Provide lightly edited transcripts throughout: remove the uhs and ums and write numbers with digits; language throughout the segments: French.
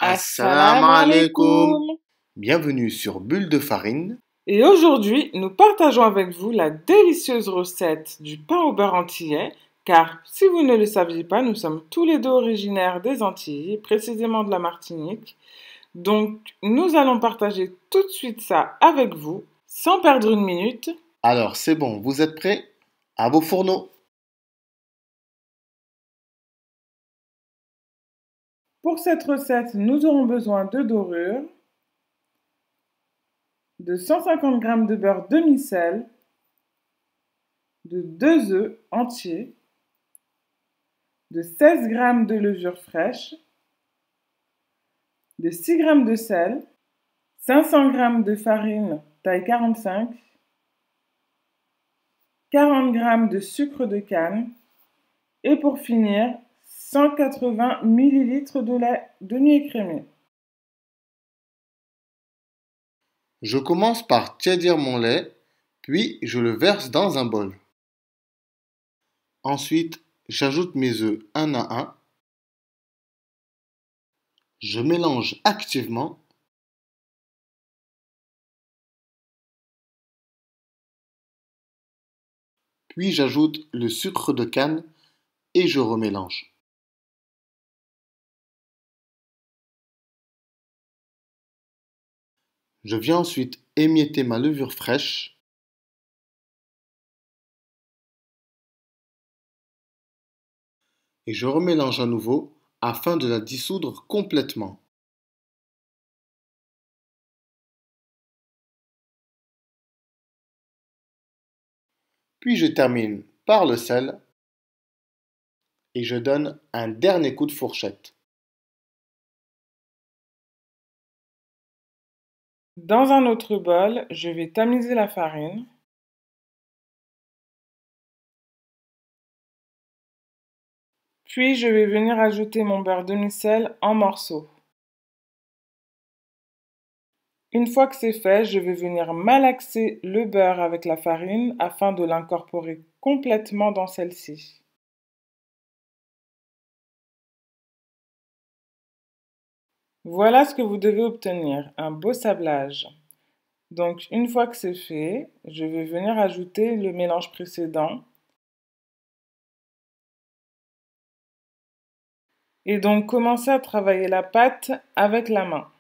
Assalamu Assalamu alaikum. alaikum. Bienvenue sur Bulle de farine. Et aujourd'hui, nous partageons avec vous la délicieuse recette du pain au beurre antillais, car si vous ne le saviez pas, nous sommes tous les deux originaires des Antilles, précisément de la Martinique. Donc, nous allons partager tout de suite ça avec vous, sans perdre une minute. Alors c'est bon, vous êtes prêts? À vos fourneaux. Pour cette recette, nous aurons besoin de dorure, de 150 g de beurre demi-sel, de 2 œufs entiers, de 16 g de levure fraîche, de 6 g de sel, 500 g de farine taille 45, 40 g de sucre de canne et pour finir, 180 ml de lait demi-écrémé. Je commence par tiédir mon lait, puis je le verse dans un bol. Ensuite, j'ajoute mes œufs un à un. Je mélange activement. Puis j'ajoute le sucre de canne et je remélange. Je viens ensuite émietter ma levure fraîche. Et je remélange à nouveau afin de la dissoudre complètement. Puis je termine par le sel et je donne un dernier coup de fourchette. Dans un autre bol, je vais tamiser la farine. Puis je vais venir ajouter mon beurre demi-sel en morceaux. Une fois que c'est fait, je vais venir malaxer le beurre avec la farine afin de l'incorporer complètement dans celle-ci. Voilà ce que vous devez obtenir, un beau sablage. Donc une fois que c'est fait, je vais venir ajouter le mélange précédent. Et donc commencer à travailler la pâte avec la main.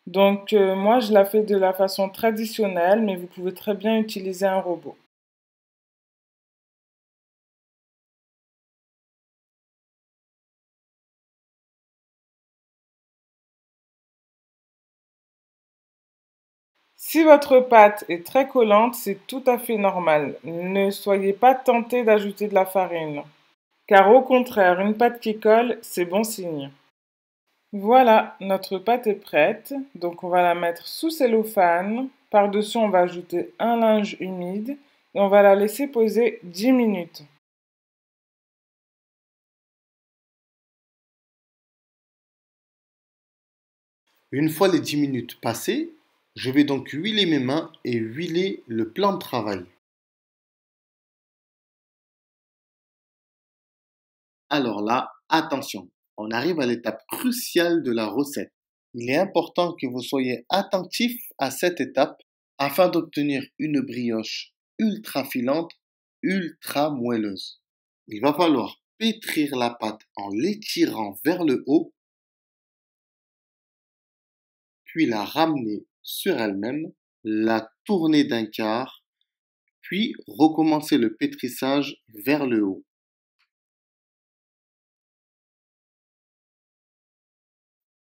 Donc moi je la fais de la façon traditionnelle, mais vous pouvez très bien utiliser un robot. Si votre pâte est très collante, c'est tout à fait normal. Ne soyez pas tenté d'ajouter de la farine, car au contraire, une pâte qui colle, c'est bon signe. Voilà, notre pâte est prête, donc on va la mettre sous cellophane. Par-dessus, on va ajouter un linge humide et on va la laisser poser 10 minutes. Une fois les 10 minutes passées, je vais donc huiler mes mains et huiler le plan de travail. Alors là, attention, on arrive à l'étape cruciale de la recette. Il est important que vous soyez attentif à cette étape afin d'obtenir une brioche ultra filante, ultra moelleuse. Il va falloir pétrir la pâte en l'étirant vers le haut, puis la ramener sur elle-même, la tourner d'un quart, puis recommencer le pétrissage vers le haut.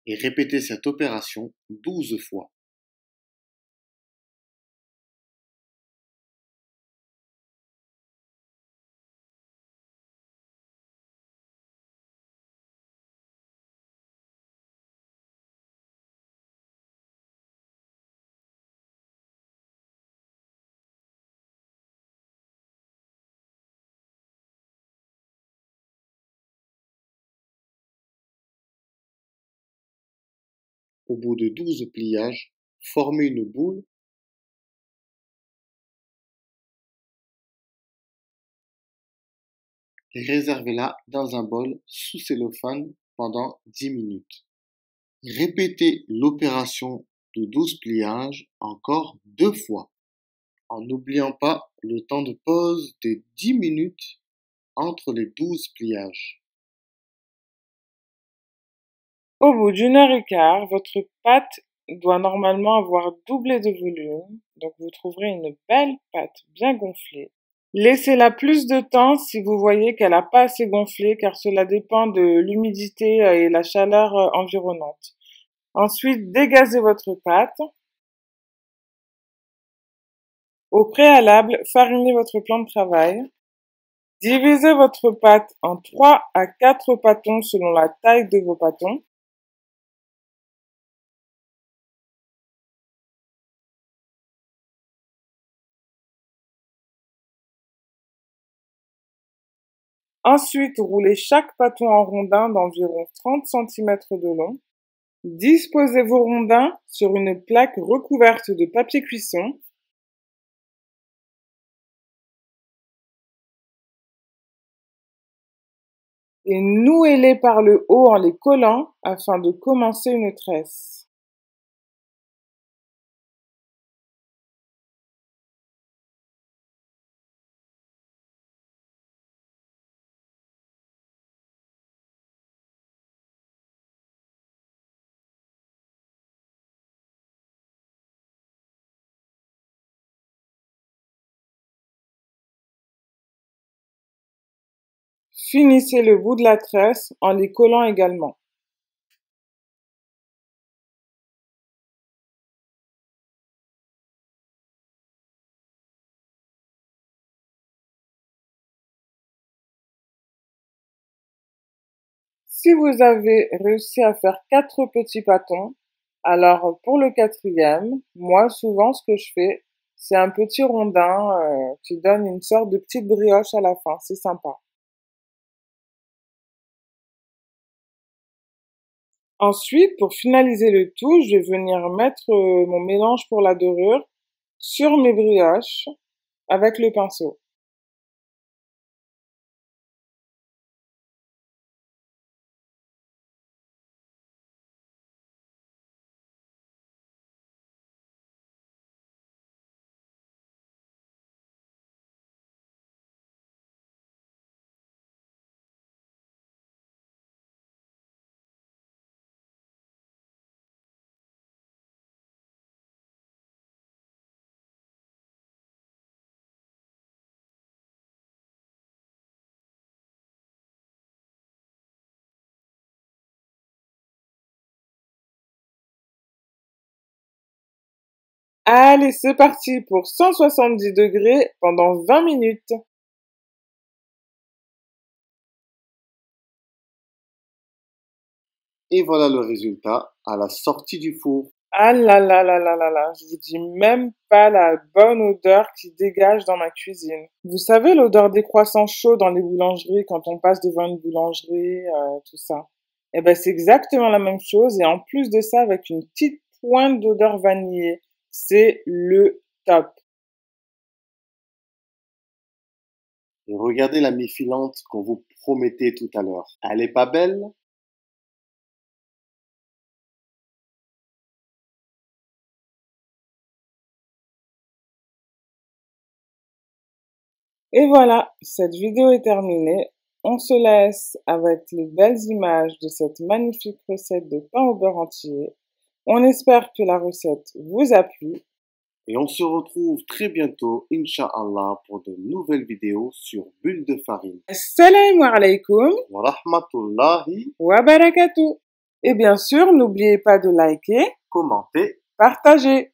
Et répéter cette opération 12 fois. Au bout de 12 pliages, formez une boule et réservez-la dans un bol sous cellophane pendant 10 minutes. Répétez l'opération de 12 pliages encore 2 fois, en n'oubliant pas le temps de pause de 10 minutes entre les 12 pliages. Au bout d'1 heure et quart, votre pâte doit normalement avoir doublé de volume, donc vous trouverez une belle pâte bien gonflée. Laissez-la plus de temps si vous voyez qu'elle n'a pas assez gonflé, car cela dépend de l'humidité et la chaleur environnante. Ensuite, dégazez votre pâte. Au préalable, farinez votre plan de travail. Divisez votre pâte en 3 à 4 pâtons selon la taille de vos pâtons. Ensuite, roulez chaque pâton en rondins d'environ 30 cm de long. Disposez vos rondins sur une plaque recouverte de papier cuisson. Et nouez-les par le haut en les collant afin de commencer une tresse. Finissez le bout de la tresse en les collant également. Si vous avez réussi à faire 4 petits pâtons, alors pour le 4e, moi souvent ce que je fais, c'est un petit rondin qui donne une sorte de petite brioche à la fin, c'est sympa. Ensuite, pour finaliser le tout, je vais venir mettre mon mélange pour la dorure sur mes brioches avec le pinceau. Allez, c'est parti pour 170 degrés pendant 20 minutes. Et voilà le résultat à la sortie du four. Ah là là là là là là, je vous dis même pas la bonne odeur qui dégage dans ma cuisine. Vous savez l'odeur des croissants chauds dans les boulangeries quand on passe devant une boulangerie, tout ça. Eh ben c'est exactement la même chose et en plus de ça avec une petite pointe d'odeur vanillée. C'est le top. Et regardez la mi-filante qu'on vous promettait tout à l'heure. Elle est pas belle? Et voilà, cette vidéo est terminée. On se laisse avec les belles images de cette magnifique recette de pain au beurre entier. On espère que la recette vous a plu. Et on se retrouve très bientôt, Inch'Allah, pour de nouvelles vidéos sur Bulle de Farine. Assalamu alaikum Wa rahmatullahi, wa barakatuh. Et bien sûr, n'oubliez pas de liker, commentez. partager.